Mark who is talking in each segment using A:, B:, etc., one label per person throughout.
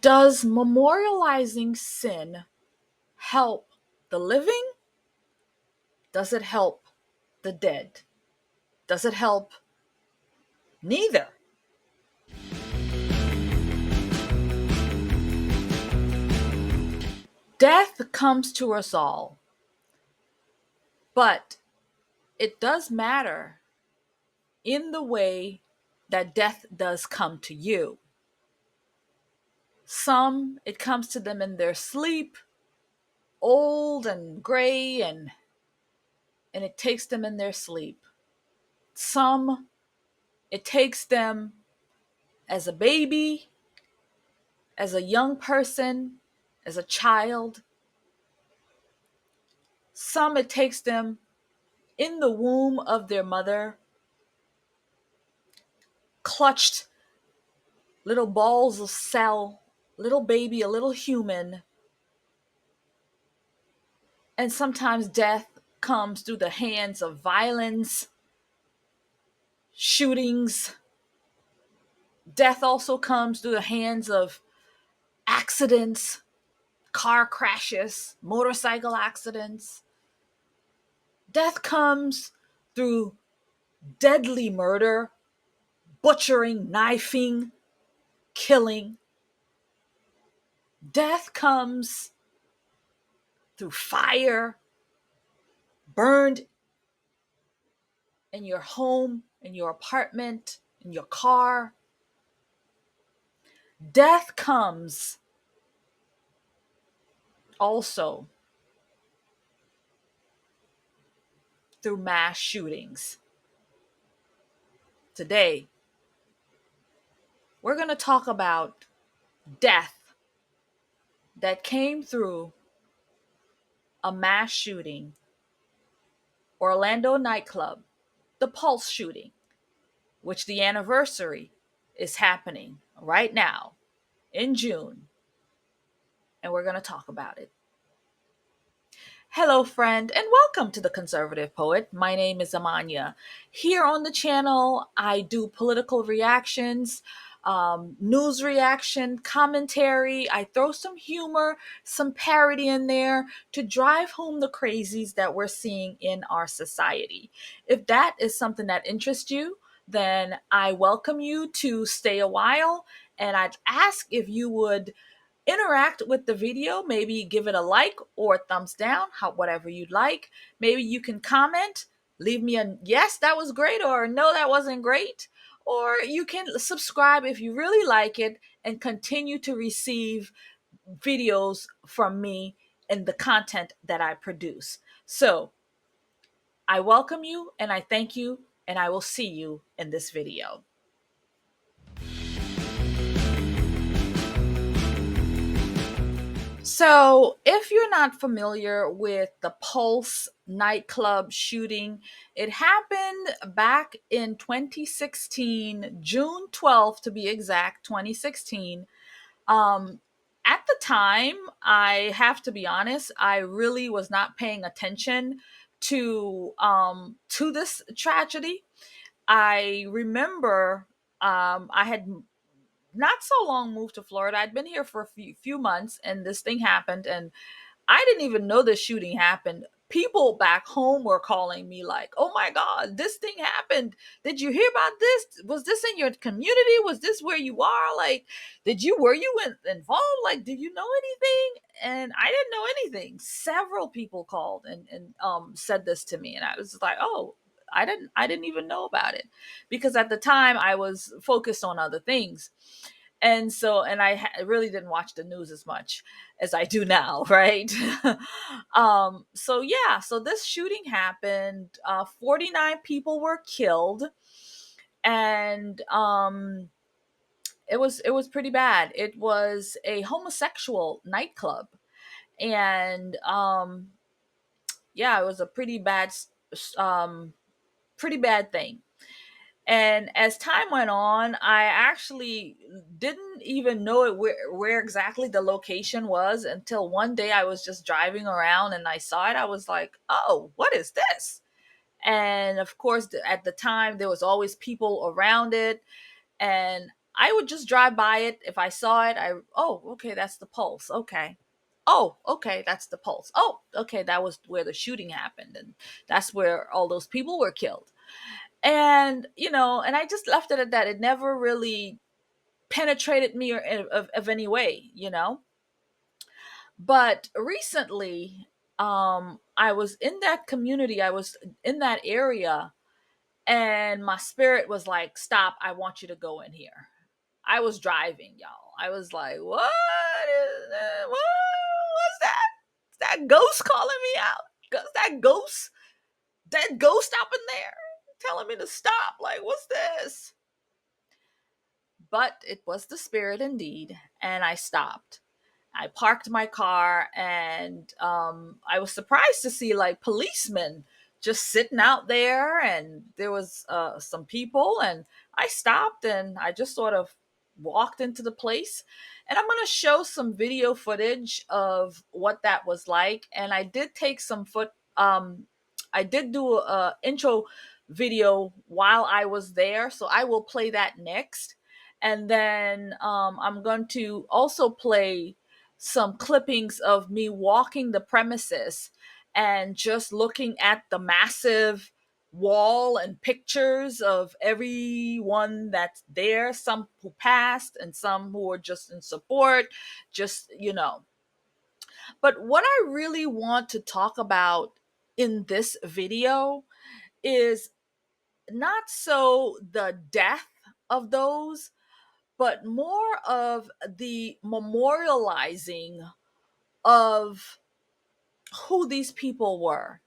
A: Does memorializing sin help the living? Does it help the dead? Does it help neither? Death comes to us all, but it does matter in the way that death does come to you. Some, it comes to them in their sleep, old and gray, and it takes them in their sleep. Some, it takes them as a baby, as a young person, as a child. Some, it takes them in the womb of their mother, clutched little balls of cell, little baby, a little human. And sometimes death comes through the hands of violence, shootings. Death also comes through the hands of accidents, car crashes, motorcycle accidents. Death comes through deadly murder, butchering, knifing, killing. Death comes through fire, burned in your home, in your apartment, in your car. Death comes also through mass shootings. Today, we're going to talk about death that came through a mass shooting, Orlando nightclub, the Pulse shooting, which the anniversary is happening right now in June, and we're going to talk about it. Hello, friend, and welcome to The Conservative Poet. My name is Amania. Here on the channel, I do political reactions, news reaction, commentary. I throw some humor, some parody in there to drive home the crazies that we're seeing in our society. If that is something that interests you, then I welcome you to stay a while, and I'd ask if you would interact with the video. Maybe give it a like or a thumbs down, whatever you'd like. Maybe you can comment, leave me a yes, that was great, or no, that wasn't great. Or you can subscribe if you really like it and continue to receive videos from me and the content that I produce. So I welcome you and I thank you, and I will see you in this video. So, if you're not familiar with the Pulse nightclub shooting, it happened back in 2016, June 12th to be exact, 2016. Um, at the time, I have to be honest, I really was not paying attention to this tragedy. I remember I had not so long moved to Florida. I'd been here for a few months and this thing happened, and I didn't even know the shooting happened. People back home were calling me like, "Oh my god, this thing happened. Did you hear about this? Was this in your community? Was this where you are? Like, were you involved? Like, did you know anything?" And I didn't know anything. Several people called and said this to me, and I was like, "Oh, I didn't even know about it," because at the time I was focused on other things. And so, and really didn't watch the news as much as I do now, right? So yeah, so this shooting happened. 49 people were killed, and it was pretty bad. It was a homosexual nightclub, and yeah, it was a um, pretty bad thing. And as time went on, I actually didn't even know where exactly the location was until one day I was just driving around and I saw it. I was like, oh, what is this? And of course, at the time, there was always people around it. And I would just drive by it. If I saw it, oh, okay, that's the pulse. Okay. Oh, okay, that's the pulse. Oh, okay, that was where the shooting happened. And that's where all those people were killed. And, and I just left it at that. It never really penetrated me or of any way. But recently, I was in that community, I was in that area, and my spirit was like, stop, I want you to go in here. I was driving, y'all. I was like, what is that? What's that? Is that ghost calling me out? Is that ghost? That ghost up in there telling me to stop? Like, what's this? But it was the spirit indeed, and I stopped. I parked my car, and I was surprised to see like policemen just sitting out there, and there was some people, and I stopped and I just sort of walked into the place, and I'm going to show some video footage of what that was like. And I did take some I did do a intro video while I was there, so I will play that next. And then I'm going to also play some clippings of me walking the premises and just looking at the massive wall and pictures of everyone that's there, some who passed and some who were just in support, just. But what I really want to talk about in this video is not so the death of those, but more of the memorializing of who these people were.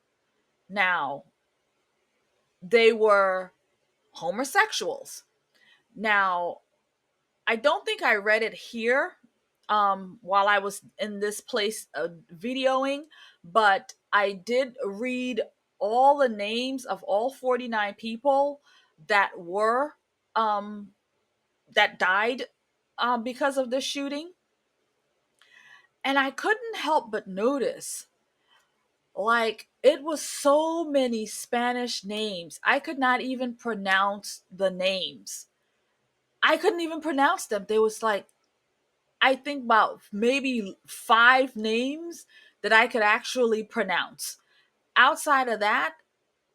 A: Now, they were homosexuals. Now, I don't think I read it here while I was in this place videoing, but I did read all the names of all 49 people that were that died because of this shooting. And I couldn't help but notice, like, it was so many Spanish names. I could not even pronounce the names. I couldn't even pronounce them. There was like, I think about maybe 5 names that I could actually pronounce. Outside of that,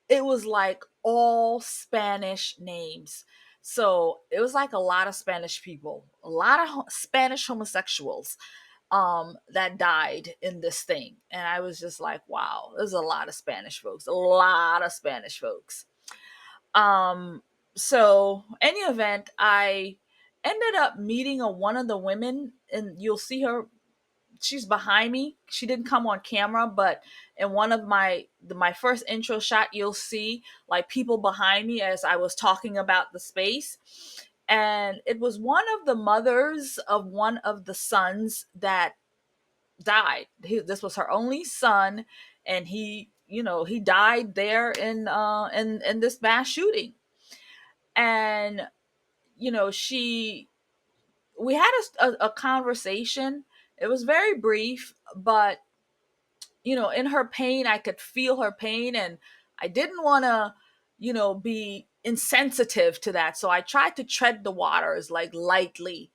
A: it was like all Spanish names. So it was like a lot of Spanish people, a lot of Spanish homosexuals that died in this thing. And I was just like, wow, there's a lot of Spanish folks, a lot of Spanish folks. Um, so any event, I ended up meeting one of the women, and you'll see her. She's behind me. She didn't come on camera, but in one of my first intro shot, you'll see like people behind me as I was talking about the space. And it was one of the mothers of one of the sons that died. This was her only son, and he died there in this mass shooting. And she we had a conversation. It was very brief, but in her pain, I could feel her pain, and I didn't want to be insensitive to that. So I tried to tread the waters like lightly,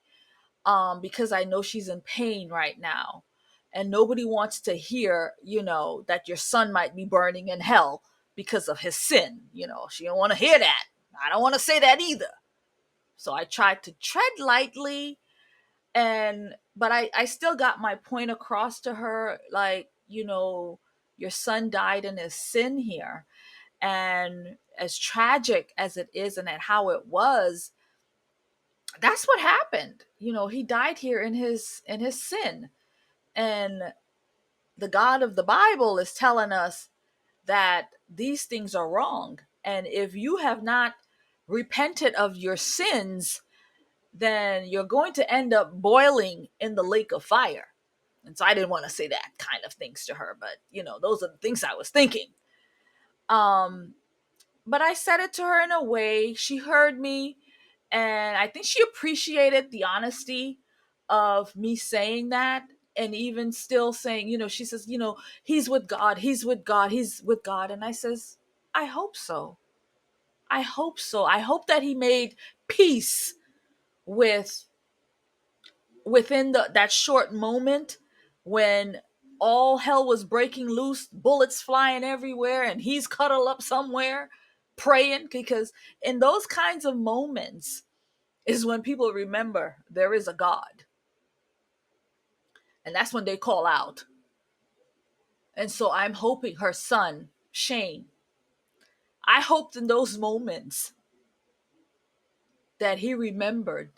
A: because I know she's in pain right now. And nobody wants to hear, that your son might be burning in hell because of his sin. She don't want to hear that. I don't want to say that either. So I tried to tread lightly, but I still got my point across to her, like, your son died in his sin here. And as tragic as it is and at how it was, that's what happened. He died here in his sin. And the God of the Bible is telling us that these things are wrong. And if you have not repented of your sins, then you're going to end up boiling in the lake of fire. And so I didn't want to say that kind of things to her, but those are the things I was thinking. Um, but I said it to her in a way, she heard me, and I think she appreciated the honesty of me saying that. And even still saying, she says, he's with God, he's with God, he's with God. And I says, I hope so. I hope so. I hope that he made peace with within that short moment when all hell was breaking loose, bullets flying everywhere, and he's cuddled up somewhere praying. Because in those kinds of moments is when people remember there is a God, and that's when they call out. And so I'm hoping her son, Shane, I hoped in those moments that he remembered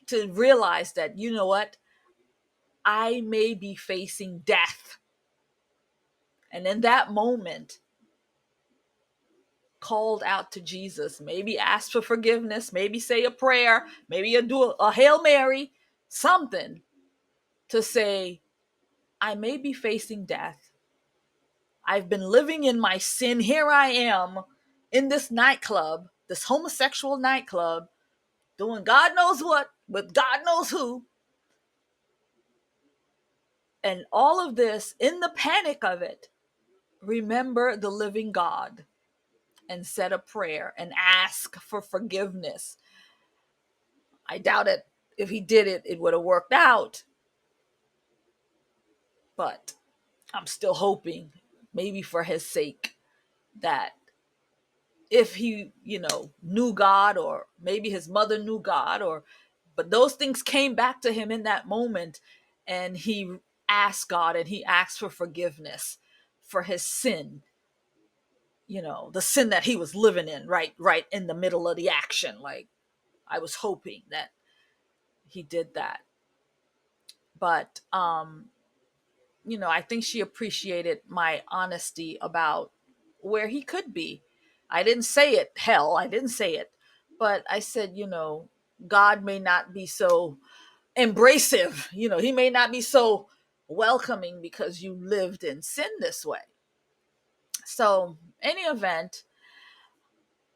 A: to realize that, you know what, I may be facing death. And in that moment, called out to Jesus, maybe ask for forgiveness, maybe say a prayer, maybe do a Hail Mary, something to say, I may be facing death. I've been living in my sin. Here I am in this nightclub, this homosexual nightclub, doing God knows what with God knows who. And all of this, in the panic of it, remember the living God and said a prayer and ask for forgiveness. I doubt it. If he did it, it would have worked out. But I'm still hoping, maybe for his sake, that if he, knew God, or maybe his mother knew God, but those things came back to him in that moment, and he asked God and he asked for forgiveness for his sin, the sin that he was living in, right in the middle of the action. Like, I was hoping that he did that. But I think she appreciated my honesty about where he could be. I didn't say it, hell, I didn't say it. But I said, God may not be so embracive. He may not be so welcoming because you lived in sin this way. So, any event,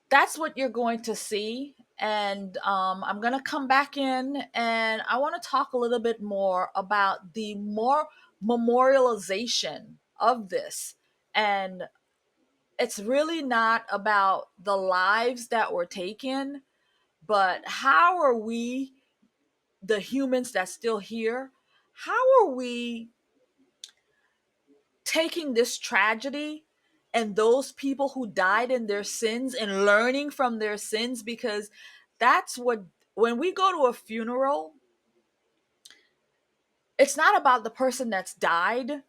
A: that's what you're going to see. And I'm going to come back in and I want to talk a little bit more about the more memorialization of this. And it's really not about the lives that were taken, but how are we, the humans that's still here, how are we taking this tragedy and those people who died in their sins and learning from their sins? Because that's what, when we go to a funeral, it's not about the person that's died.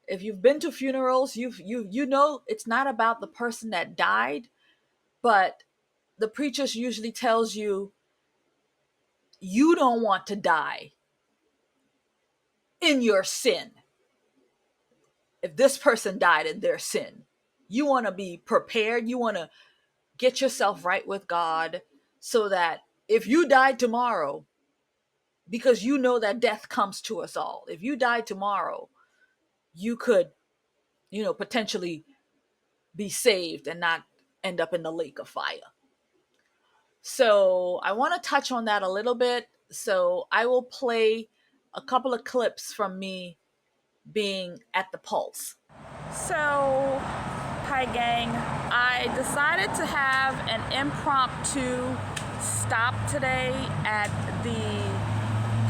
A: If you've been to funerals, you know it's not about the person that died, but the preacher usually tells you, you don't want to die in your sin. If this person died in their sin, you want to be prepared. You want to get yourself right with God so that if you died tomorrow, because you know that death comes to us all, if you died tomorrow, you could, potentially be saved and not end up in the lake of fire. So I want to touch on that a little bit. So I will play a couple of clips from me being at the Pulse. So, hi gang, I decided to have an impromptu stop today at the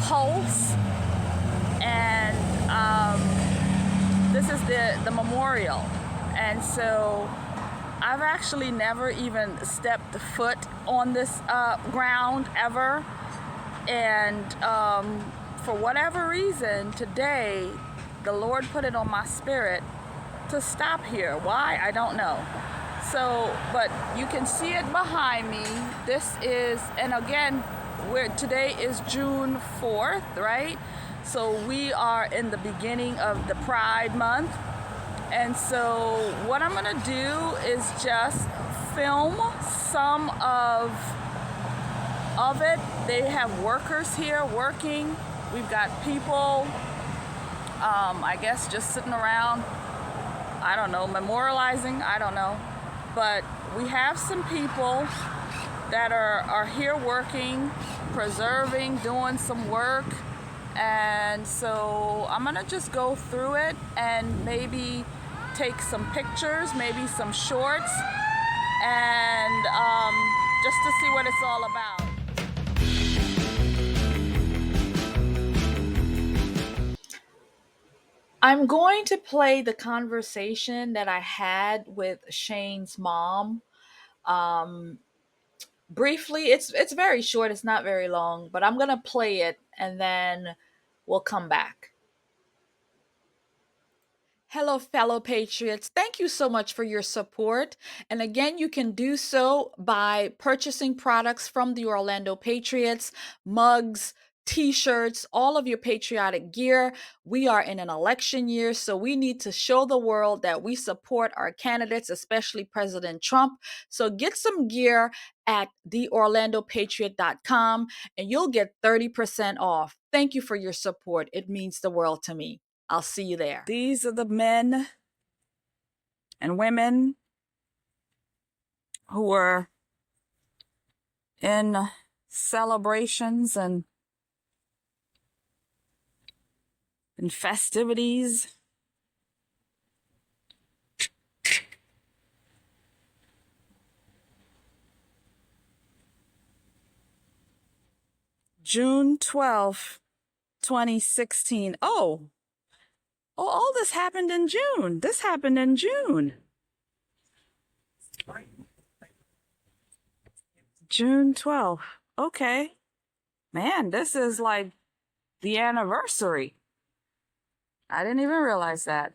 A: Pulse, and this is the memorial. And so I've actually never even stepped foot on this ground ever, and for whatever reason today the Lord put it on my spirit to stop here. Why? I don't know. So, but you can see it behind me. This is, and again, today is June 4th, right? So we are in the beginning of the Pride Month. And so what I'm gonna do is just film some of it. They have workers here working. We've got people, I guess, just sitting around, I don't know, memorializing, I don't know. But we have some people that are here working, preserving, doing some work. And so I'm gonna just go through it and maybe take some pictures, maybe some shorts, and just to see what it's all about. I'm going to play the conversation that I had with Shane's mom. Um, Briefly, it's very short. It's not very long, but I'm gonna play it and then we'll come back. Hello, fellow patriots. Thank you so much for your support. And again, you can do so by purchasing products from the Orlando Patriots, mugs, t shirts, all of your patriotic gear. We are in an election year, so we need to show the world that we support our candidates, especially President Trump. So get some gear at theorlandopatriot.com and you'll get 30% off. Thank you for your support. It means the world to me. I'll see you there. These are the men and women who were in celebrations and in festivities. June 12th, 2016. Oh, all this happened in June. This happened in June. June 12th. Okay. Man, this is like the anniversary. I didn't even realize that.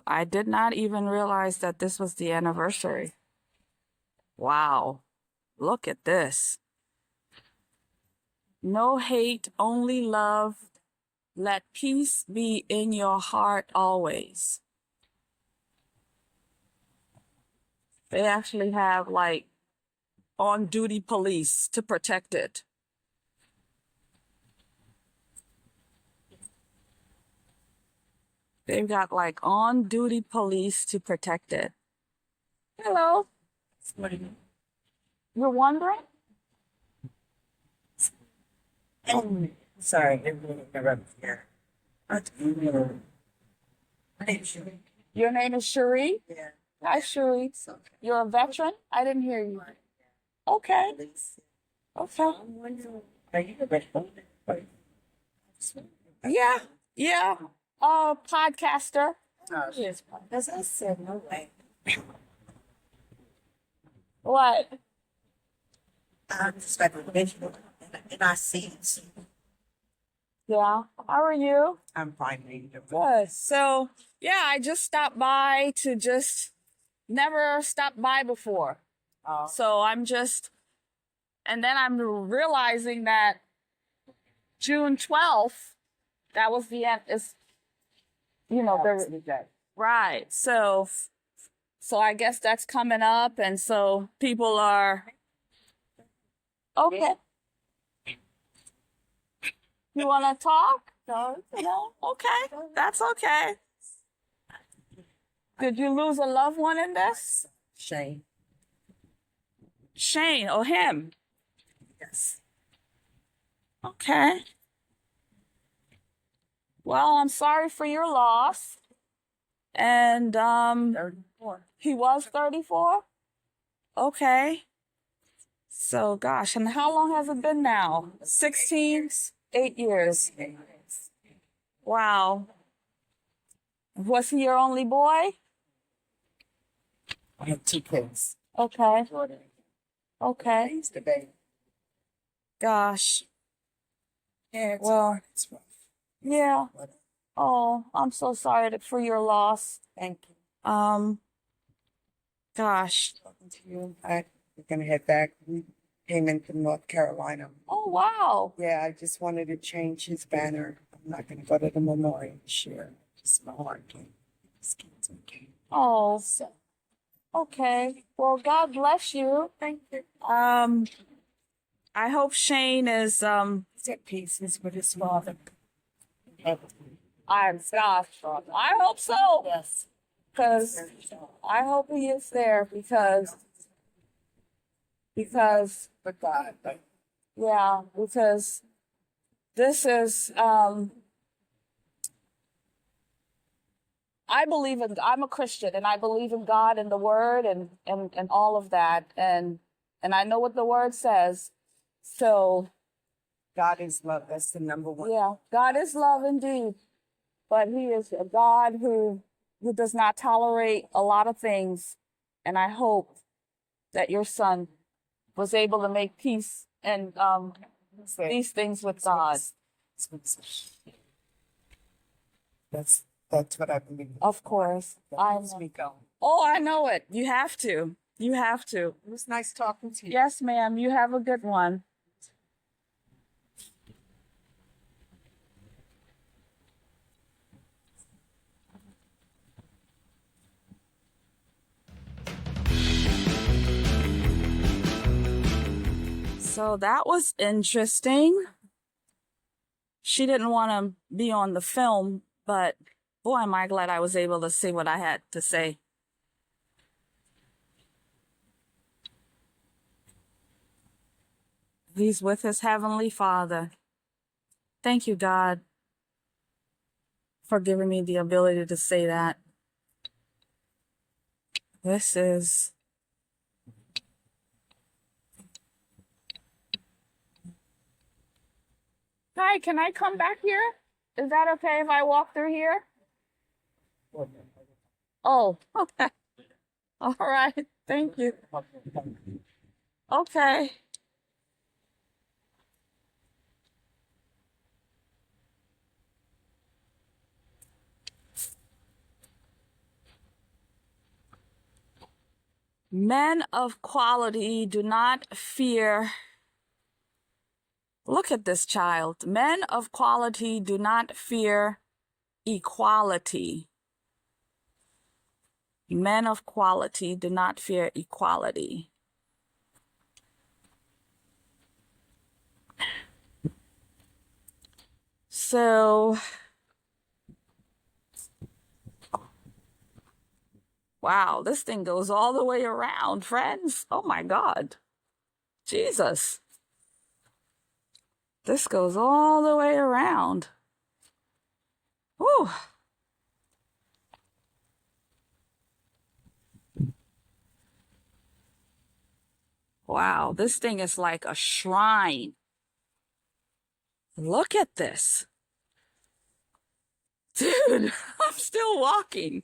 A: I did not even realize that this was the anniversary. Wow. Look at this. No hate, only love. Let peace be in your heart always. They actually have like on-duty police to protect it. They've got like on-duty police to protect it. Hello. You're wondering?
B: Oh, sorry, I didn't mean to interrupt here. My name's Sherry.
A: Your name is Cherie?
B: Yeah.
A: Hi, Cherie.
B: It's okay.
A: You're a veteran? I didn't hear you. Okay. Okay.
B: I'm wondering, are you a veteran?
A: Yeah. Yeah. Podcaster.
B: Oh, yes. As I said, no way.
A: What?
B: I'm just like a veteran, and I see it.
A: Yeah. How are you?
B: I'm fine, lady.
A: Good. So, yeah, I just stopped by to just never stopped by before. So I'm just, and then I'm realizing that June 12th, that was the end, is, you know, the, right. So I guess that's coming up. And so people are, okay. You want to talk? No? Okay. That's okay. Did you lose a loved one in this?
B: Shane.
A: Shane, or him?
B: Yes.
A: Okay. Well, I'm sorry for your loss. And
B: 34.
A: he was 34? Okay. So gosh, and how long has it been now? 16? 8 years. Wow. Was he your only boy?
B: I have 2 kids.
A: Okay. Okay.
B: He's the baby.
A: Gosh.
B: Yeah,
A: Well,
B: it's rough.
A: yeah.
B: But
A: Oh, I'm so sorry for your loss.
B: thank you.
A: Gosh.
B: Talking to you. We're gonna head back. We came in from North Carolina.
A: Oh, wow.
B: Yeah, I just wanted to change his banner. I'm not gonna go to the memorial this year. Just my heart can't. Just can't take it.
A: Oh,
B: So,
A: okay. Well, God bless you.
B: thank you.
A: I hope Shane is,
B: He's at peace. He's with his father.
A: I hope so.
B: Yes.
A: Because I hope he is there because,
B: But God, but
A: yeah, because this is, I'm a Christian and I believe in God and the word and all of that. And I know what the word says. So
B: God is love. That's the number one.
A: Yeah, God is love indeed, but He is a God who does not tolerate a lot of things. And I hope that your son was able to make peace and these things with God.
B: That's what I believe.
A: Of course, I
B: speak on.
A: Oh, I know it. You have to. You have to.
B: It was nice talking to you.
A: Yes, ma'am. You have a good one. So that was interesting. She didn't want to be on the film, but boy, am I glad I was able to say what I had to say. He's with his Heavenly Father. Thank you, God, for giving me the ability to say that. This is... Hi, can I come back here? Is that okay if I walk through here? Oh, okay. All right. Thank you. Okay. Men of quality do not fear. Look at this child. Men of quality do not fear equality. Men of quality do not fear equality. So, wow, this thing goes all the way around, friends. Oh my God. Jesus. This goes all the way around. Whew. Wow, this thing is like a shrine. Look at this. Dude, I'm still walking.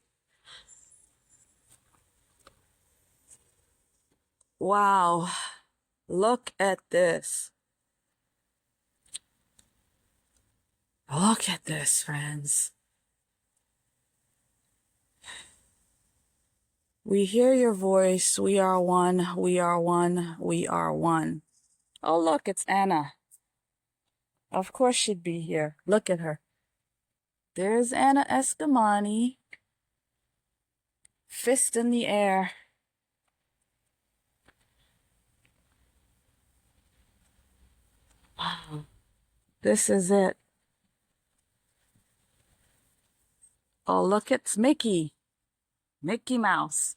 A: Wow, look at this. Look at this, friends. We hear your voice. We are one. We are one. We are one. Oh, look, it's Anna. Of course she'd be here. Look at her. There's Anna Escamani. Fist in the air. Wow. This is it. Oh, look, it's Mickey. Mickey Mouse.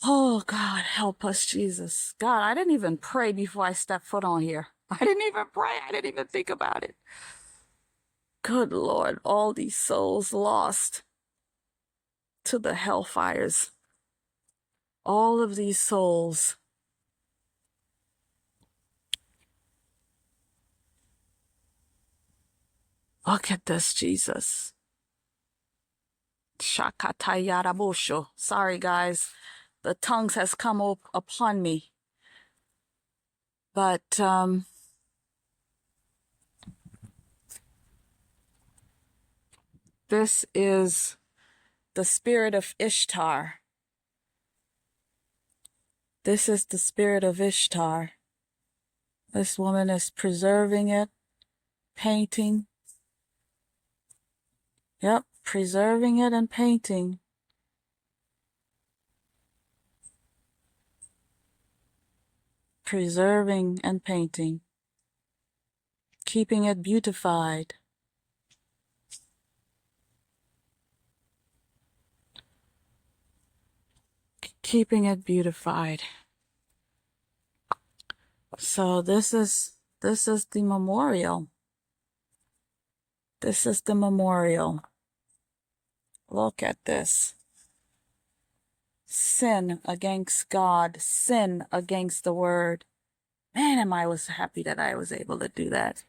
A: Oh, God, help us, Jesus. God, I didn't even pray before I stepped foot on here. I didn't even pray. I didn't even think about it. Good Lord, all these souls lost to the hellfires. All of these souls. Look at this, Jesus. Shakatayarabosho. Sorry, guys. The tongues has come upon me. But, this is the spirit of Ishtar. This is the spirit of Ishtar. This woman is preserving it, painting. Yep, preserving it and painting. Preserving and painting. Keeping it beautified. Keeping it beautified. So this is the memorial. This is the memorial. Look at this. sin against God, sin against the word. Man, am I was happy that I was able to do that.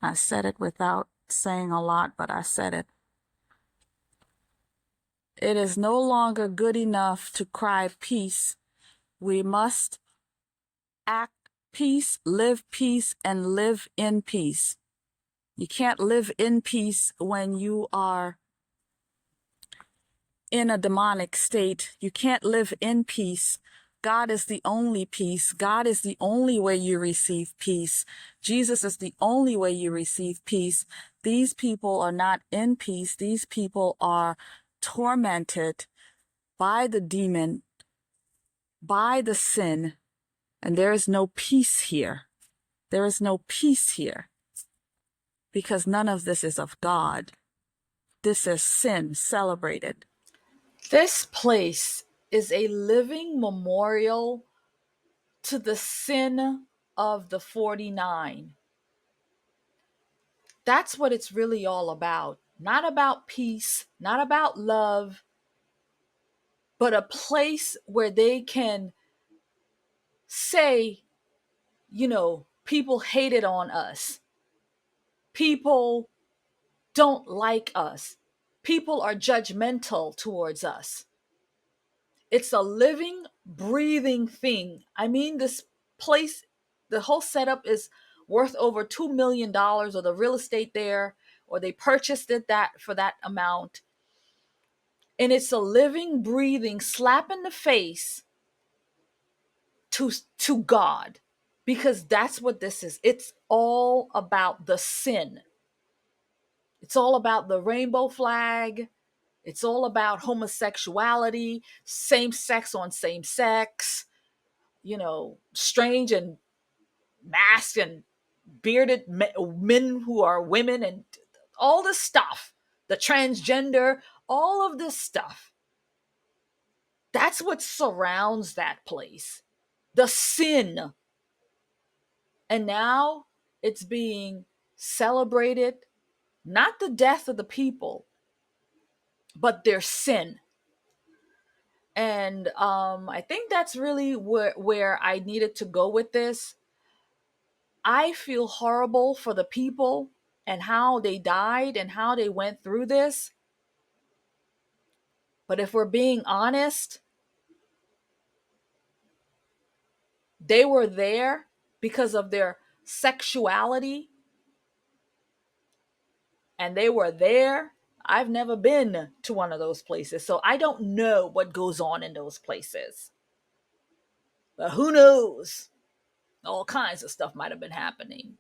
A: I said it without saying a lot, but I said it. It is no longer good enough to cry peace. We must act peace, and live in peace. You can't live in peace when you are in a demonic state. You can't live in peace. God is the only peace. God is the only way you receive peace. Jesus is the only way you receive peace. These people are not in peace. These people are tormented by the demon, by the sin, and there is no peace here. There is no peace here because none of this is of God. This is sin celebrated. This place is a living memorial to the sin of the 49. That's what it's really all about. Not about peace, not about love, but a place where they can say, people hated on us. People don't like us. People are judgmental towards us. It's a living, breathing thing. I mean, this place, the whole setup is worth over $2 million, or the real estate there, or they purchased it that for that amount. And it's a living, breathing slap in the face to God, because that's what this is. It's all about the sin. It's all about the rainbow flag. It's all about homosexuality, same sex on same sex, strange and masked and bearded men who are women, and all this stuff, the transgender, all of this stuff. That's what surrounds that place. The sin. And now it's being celebrated, not the death of the people, but their sin. And I think that's really where I needed to go with this. I feel horrible for the people and how they died and how they went through this. But if we're being honest, they were there because of their sexuality, and they were there. I've never been to one of those places, so I don't know what goes on in those places. But who knows? All kinds of stuff might have been happening.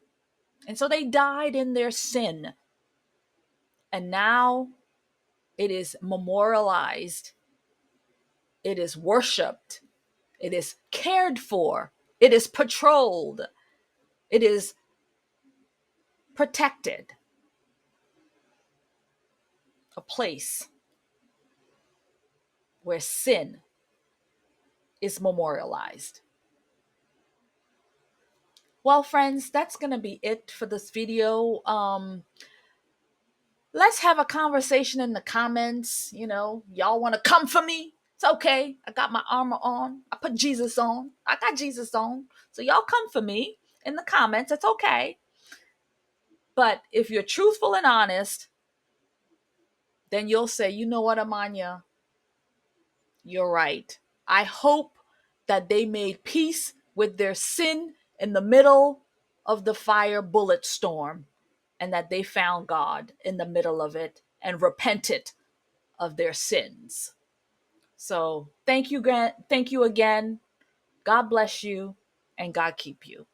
A: And so they died in their sin. And now it is memorialized, it is worshiped, it is cared for, it is patrolled, it is protected. A place where sin is memorialized. Well, friends, that's going to be it for this video. Let's have a conversation in the comments. Y'all want to come for me? It's okay. I got my armor on. I put Jesus on. I got Jesus on. So y'all come for me in the comments. It's okay. But if you're truthful and honest, then you'll say, you know what, Amania? You're right. I hope that they made peace with their sin in the middle of the fire bullet storm, and that they found God in the middle of it and repented of their sins. So thank you again. God bless you, and God keep you.